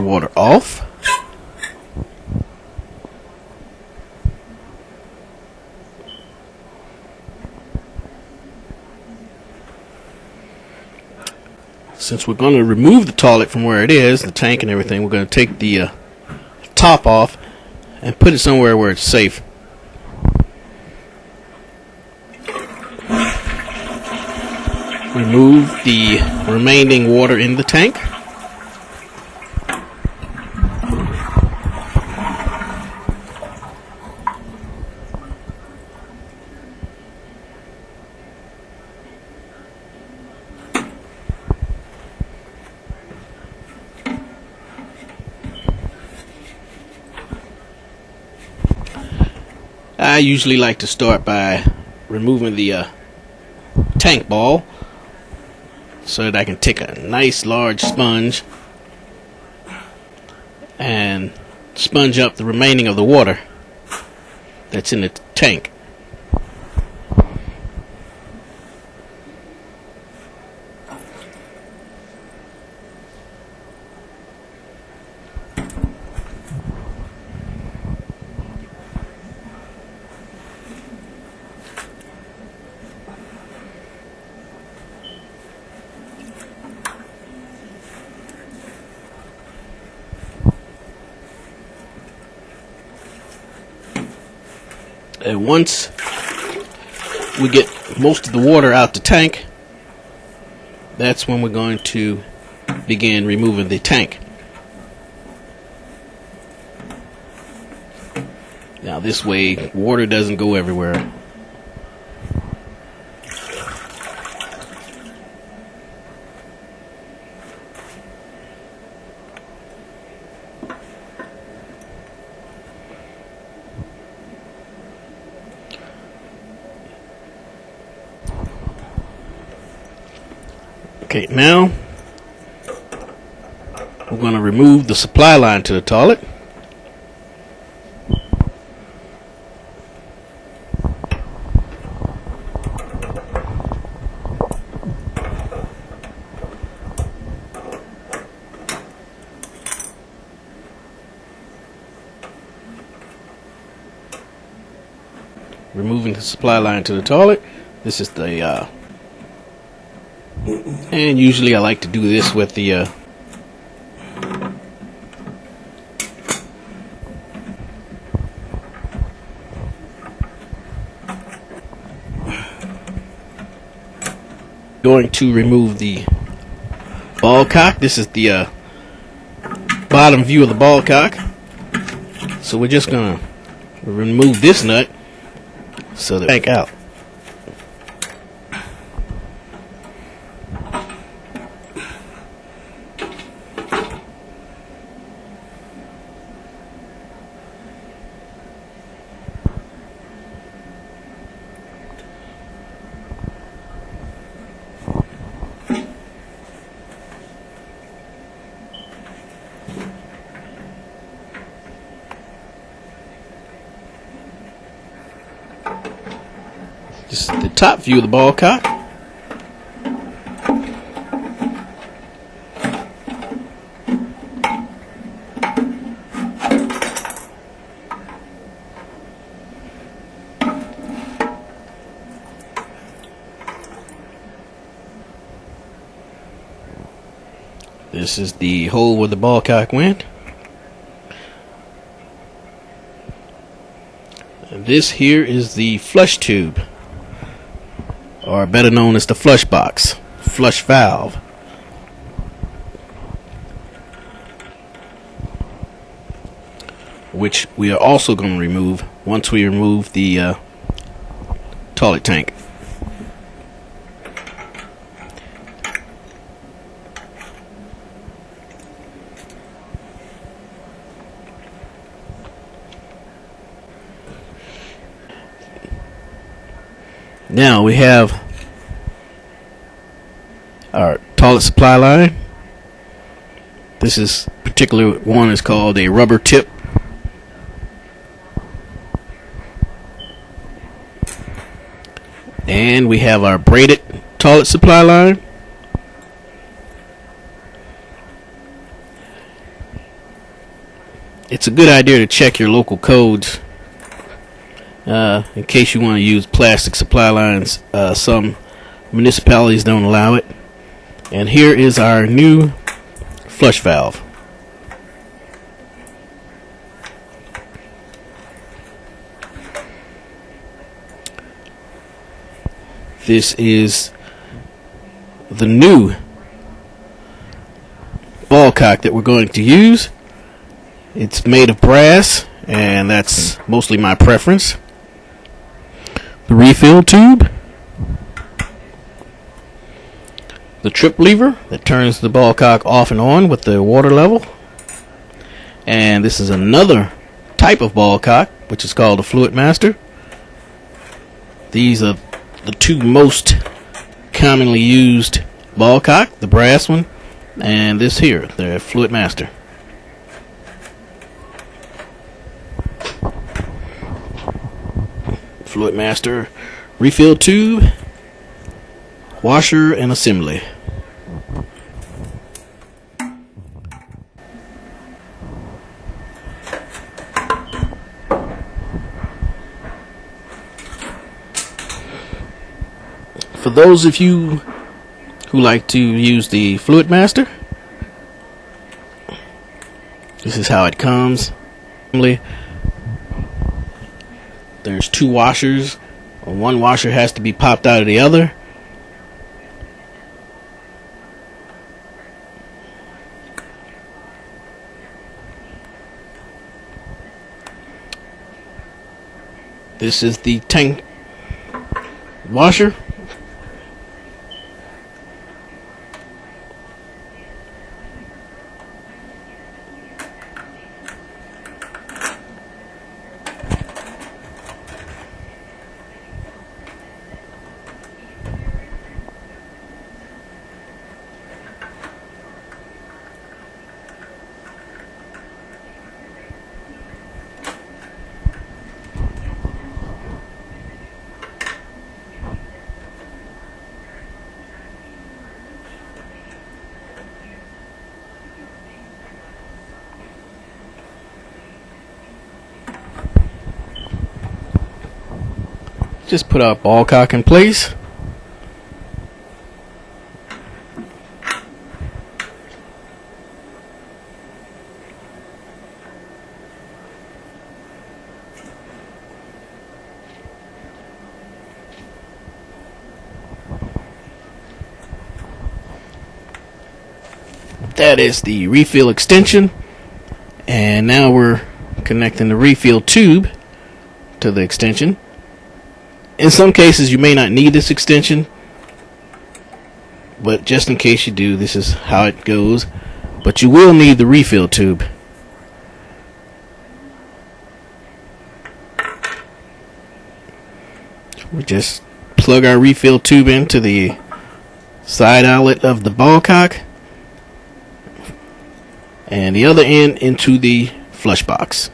water off. Since we're going to remove the toilet from where it is, the tank and everything, we're going to take the top off and put it somewhere where it's safe. Remove the remaining water in the tank. I usually like to start by removing the tank ball so that I can take a nice large sponge and sponge up the remaining of the water that's in the tank. And once we get most of the water out the tank, that's when we're going to begin removing the tank. Now this way, water doesn't go everywhere. Okay, now we're going to remove the supply line to the toilet. Removing the supply line to the toilet. This is the and usually I like to do this with the going to remove the Ballcock. This is the bottom view of the Ballcock. So we're just gonna remove this nut so that back out. This is the top view of the Ballcock. This is the hole where the Ballcock went. And this here is the flush tube, or better known as the flush box, flush valve. Which we are also going to remove once we remove the toilet tank. Now we have our toilet supply line. This particular one is called a rubber tip. And we have our braided toilet supply line. it's a good idea to check your local codes in case you want to use plastic supply lines. Some municipalities don't allow it. And here is our new flush valve. This is the new Ballcock that we're going to use. It's made of brass, and that's mostly my preference. The refill tube, the trip lever that turns the Ballcock off and on with the water level, and this is another type of Ballcock, which is called a Fluid Master. These are the two most commonly used Ballcock, the brass one and this here, the Fluid Master. Fluid Master, refill tube, washer, and assembly. For those of you who like to use the Fluid Master, this is how it comes. There's two washers. One washer has to be popped out of the other. This is the tank washer. Just put our Ballcock in place. That is the refill extension, and now we're connecting the refill tube to the extension. In some cases you may not need this extension, but just in case you do, this is how it goes. But you will need the refill tube. We just plug our refill tube into the side outlet of the Ballcock, and the other end into the flush box.